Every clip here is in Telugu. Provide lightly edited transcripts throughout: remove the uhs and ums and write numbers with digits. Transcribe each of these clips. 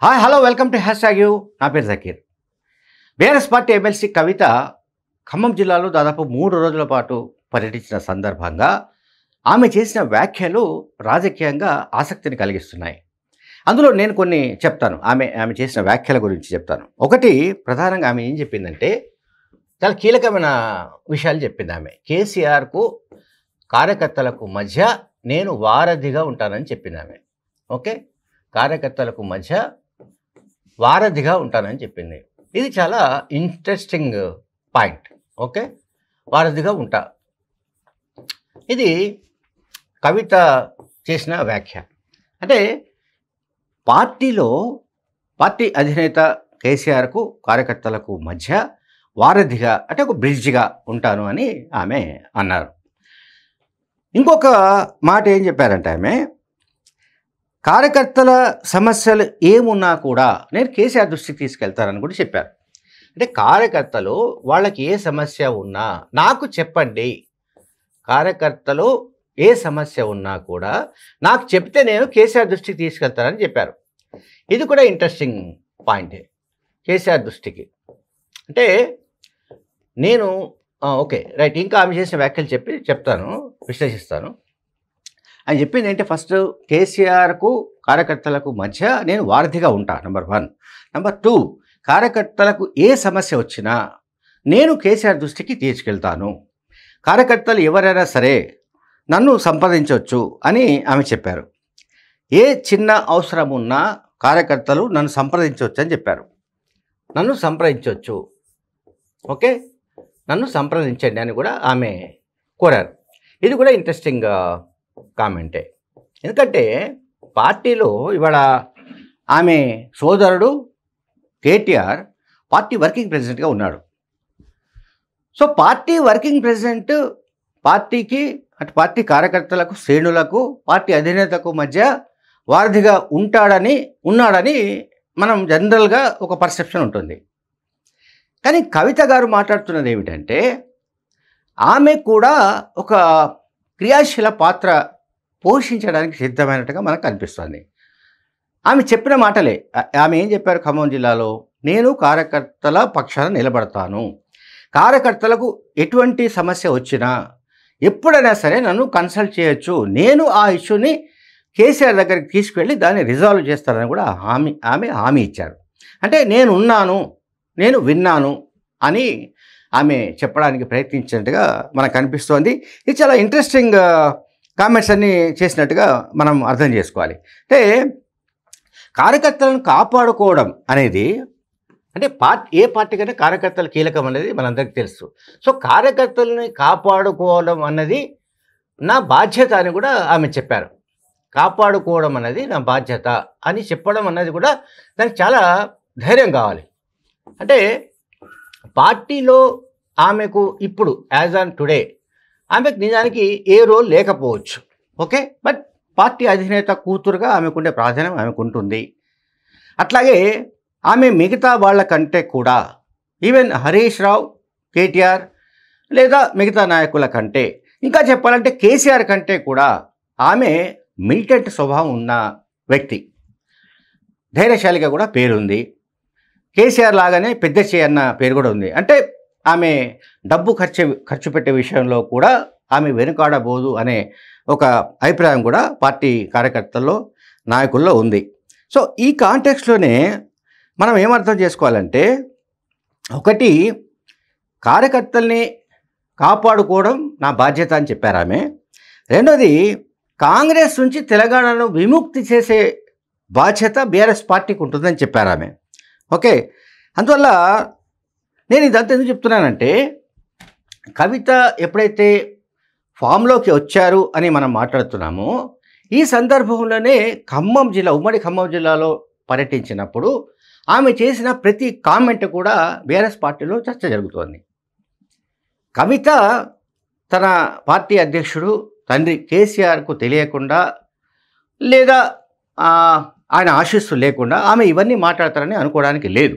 Hi hello welcome to hash tag you. నా పేరు జకీర్. బీఆర్ఎస్ పార్టీ ఎమ్మెల్సీ కవిత ఖమ్మం జిల్లాలో దాదాపు 3 రోజుల పాటు పర్యటించిన సందర్భంగా ఆమె చేసిన వ్యాఖ్యలు రాజకీయంగా ఆసక్తిని కలిగిస్తున్నాయి. అందులో నేను కొన్ని చెప్తాను. ఆమె చేసిన వ్యాఖ్యల గురించి చెప్తాను. ఒకటి, ప్రధానంగా ఆమె ఏం చెప్పిందంటే చాలా కీలకమైన విషయాలు చెప్పింది. ఆమె కేసీఆర్కు కార్యకర్తలకు మధ్య నేను వారధిగా ఉంటానని చెప్పింది ఆమె. ఓకే, కార్యకర్తలకు మధ్య వారధిగా ఉంటానని చెప్పింది. ఇది చాలా ఇంట్రెస్టింగ్ పాయింట్. ఓకే, వారధిగా ఉంటా, ఇది కవిత చేసిన వ్యాఖ్య. అంటే పార్టీ అధినేత కేసీఆర్కు కార్యకర్తలకు మధ్య వారధిగా, అంటే ఒక బ్రిడ్జిగా ఉంటాను అని ఆమె అన్నారు. ఇంకొక మాట ఏం చెప్పారంటే ఆమె, కార్యకర్తల సమస్యలు ఏమున్నా కూడా నేను కేసీఆర్ దృష్టికి తీసుకెళ్తానని కూడా చెప్పారు. అంటే కార్యకర్తలు వాళ్ళకి ఏ సమస్య ఉన్నా నాకు చెప్పండి, కార్యకర్తలు ఏ సమస్య ఉన్నా కూడా నాకు చెప్తే నేను కేసీఆర్ దృష్టికి తీసుకెళ్తానని చెప్పారు. ఇది కూడా ఇంట్రెస్టింగ్ పాయింటే. కేసీఆర్ దృష్టికి అంటే నేను ఓకే రైట్. ఇంకా ఆమె చేసిన వ్యాఖ్యలు చెప్తాను, విశ్లేషిస్తాను. ఆయన చెప్పింది ఏంటంటే, ఫస్ట్ కేసీఆర్కు కార్యకర్తలకు మధ్య నేను వారధిగా ఉంటా, నెంబర్ 1. నెంబర్ 2, కార్యకర్తలకు ఏ సమస్య వచ్చినా నేను కేసీఆర్ దృష్టికి తీసుకెళ్తాను, కార్యకర్తలు ఎవరైనా సరే నన్ను సంప్రదించవచ్చు అని ఆమె చెప్పారు. ఏ చిన్న అవసరం ఉన్నా కార్యకర్తలు నన్ను సంప్రదించవచ్చు అని చెప్పారు. నన్ను సంప్రదించవచ్చు, ఓకే, నన్ను సంప్రదించండి అని కూడా ఆమె కోరారు. ఇది కూడా ఇంట్రెస్టింగ్ కామెంటే. ఎందుకంటే పార్టీలో ఇవాళ ఆమె సోదరుడు కేటీఆర్ పార్టీ వర్కింగ్ ప్రెసిడెంట్గా ఉన్నాడు. సో పార్టీ వర్కింగ్ ప్రెసిడెంట్ పార్టీకి, అటు పార్టీ కార్యకర్తలకు, శ్రేణులకు, పార్టీ అధినేతకు మధ్య వారధిగా ఉన్నాడని మనం జనరల్గా ఒక పర్సెప్షన్ ఉంటుంది. కానీ కవిత గారు మాట్లాడుతున్నది ఏమిటంటే, ఆమె కూడా ఒక క్రియాశీల పాత్ర పోషించడానికి సిద్ధమైనట్టుగా మనకు కనిపిస్తుంది. ఆమె చెప్పిన మాటలే. ఆమె ఏం చెప్పారు ఖమ్మం జిల్లాలో, నేను కార్యకర్తల పక్షాన నిలబడతాను, కార్యకర్తలకు ఎటువంటి సమస్య వచ్చినా ఎప్పుడైనా సరే నన్ను కన్సల్ట్ చేయొచ్చు, నేను ఆ ఇష్యూని కేసీఆర్ దగ్గరికి తీసుకువెళ్ళి దాన్ని రిజాల్వ్ చేస్తానని కూడా ఆమె హామీ ఇచ్చారు. అంటే నేను ఉన్నాను, నేను విన్నాను అని ఆమె చెప్పడానికి ప్రయత్నించినట్టుగా మనకు కనిపిస్తోంది. ఇది చాలా ఇంట్రెస్టింగ్ కామెంట్స్ అన్నీ చేసినట్టుగా మనం అర్థం చేసుకోవాలి. అంటే కార్యకర్తలను కాపాడుకోవడం అనేది, అంటే ఏ పార్టీకైనా కార్యకర్తలు కీలకం అనేది మనందరికీ తెలుసు. సో కార్యకర్తలని కాపాడుకోవడం అన్నది నా బాధ్యత అని కూడా ఆమె చెప్పారు. కాపాడుకోవడం అన్నది నా బాధ్యత అని చెప్పడం అన్నది కూడా దానికి చాలా ధైర్యం కావాలి. అంటే పార్టీలో ఆమెకు ఇప్పుడు యాజ్ ఆన్ టుడే ఆమెకు నిజానికి ఏ రోల్ లేకపోవచ్చు, ఓకే, బట్ పార్టీ అధినేత కూతురుగా ఆమెకుండే ప్రాధాన్యం ఆమెకు ఉంటుంది. అట్లాగే ఆమె మిగతా వాళ్ళ కంటే కూడా, ఈవెన్ హరీష్ రావు, కేటీఆర్ లేదా మిగతా నాయకుల కంటే, ఇంకా చెప్పాలంటే కేసీఆర్ కంటే కూడా ఆమె మిలిటెంట్ స్వభావం ఉన్న వ్యక్తి. ధైర్యశాలిగా కూడా పేరుంది. కేసీఆర్ లాగానే పెద్ద అన్న పేరు కూడా ఉంది. అంటే ఆమె డబ్బు ఖర్చు పెట్టే విషయంలో కూడా ఆమె వెనుకాడబోదు అనే ఒక అభిప్రాయం కూడా పార్టీ కార్యకర్తల్లో, నాయకుల్లో ఉంది. సో ఈ కాంటెక్స్ట్లోనే మనం ఏమర్థం చేసుకోవాలంటే, ఒకటి, కార్యకర్తల్ని కాపాడుకోవడం నా బాధ్యత అని చెప్పారు ఆమె. రెండోది, కాంగ్రెస్ నుంచి తెలంగాణను విముక్తి చేసే బాధ్యత బీఆర్ఎస్ పార్టీకి ఉంటుందని చెప్పారు ఆమె. ఓకే, అందువల్ల నేను ఇదంతా ఎందుకు చెప్తున్నానంటే, కవిత ఎప్పుడైతే ఫామ్లోకి వచ్చారు అని మనం మాట్లాడుతున్నామో, ఈ సందర్భంలోనే ఉమ్మడి ఖమ్మం జిల్లాలో పర్యటించినప్పుడు ఆమె చేసిన ప్రతి కామెంట్ కూడా బీఆర్ఎస్ పార్టీలో చర్చ జరుగుతోంది. కవిత తన పార్టీ అధ్యక్షుడు తండ్రి కేసీఆర్కు తెలియకుండా, లేదా ఆయన ఆశీస్సు లేకుండా ఆమె ఇవన్నీ మాట్లాడతారని అనుకోవడానికి లేదు.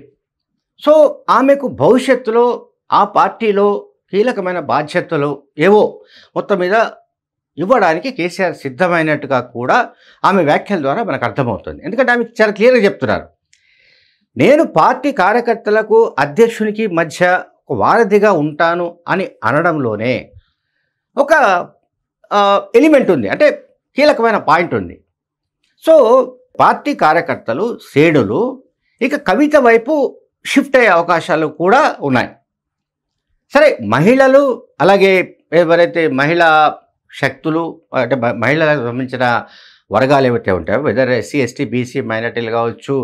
సో ఆమెకు భవిష్యత్తులో ఆ పార్టీలో కీలకమైన బాధ్యతలు ఏవో మొత్తం మీద ఇవ్వడానికి కేసీఆర్ సిద్ధమైనట్టుగా కూడా ఆమె వ్యాఖ్యల ద్వారా మనకు అర్థమవుతుంది. ఎందుకంటే ఆమె చాలా క్లియర్గా చెప్తున్నారు, నేను పార్టీ కార్యకర్తలకు అధ్యక్షునికి మధ్య ఒక వారధిగా ఉంటాను అని అనడంలోనే ఒక ఎలిమెంట్ ఉంది, అంటే కీలకమైన పాయింట్ ఉంది. సో పార్టీ కార్యకర్తలు శ్రేణులు ఇక కవిత వైపు షిఫ్ట్ అయ్యే అవకాశాలు కూడా ఉన్నాయి. సరే, మహిళలు అలాగే ఎవరైతే మహిళా శక్తులు అంటే మహిళలకు సంబంధించిన వర్గాలు ఏవైతే ఉంటాయో, వెదర్ ఎస్సీ ఎస్టీ బీసీ మైనార్టీలు కావచ్చు,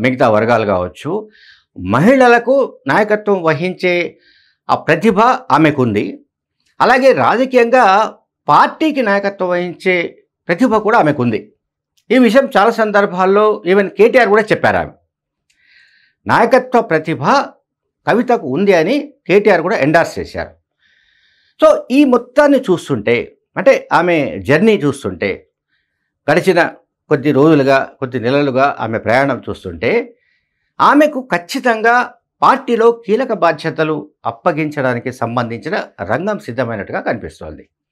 మిగతా వర్గాలు కావచ్చు, మహిళలకు నాయకత్వం వహించే ఆ ప్రతిభ ఆమెకుంది. అలాగే రాజకీయంగా పార్టీకి నాయకత్వం వహించే ప్రతిభ కూడా ఆమెకుంది. ఈ విషయం చాలా సందర్భాల్లో ఈవెన్ కేటీఆర్ కూడా చెప్పారు. ఆమె నాయకత్వ ప్రతిభ కవితకు ఉంది అని కేటీఆర్ కూడా ఎండార్స్ చేశారు. సో ఈ మొత్తాన్ని చూస్తుంటే, అంటే ఆమె జర్నీ చూస్తుంటే, గడిచిన కొద్ది రోజులుగా కొద్ది నెలలుగా ఆమె ప్రయాణం చూస్తుంటే, ఆమెకు ఖచ్చితంగా పార్టీలో కీలక బాధ్యతలు అప్పగించడానికి సంబంధించిన రంగం సిద్ధమైనట్టుగా కనిపిస్తోంది.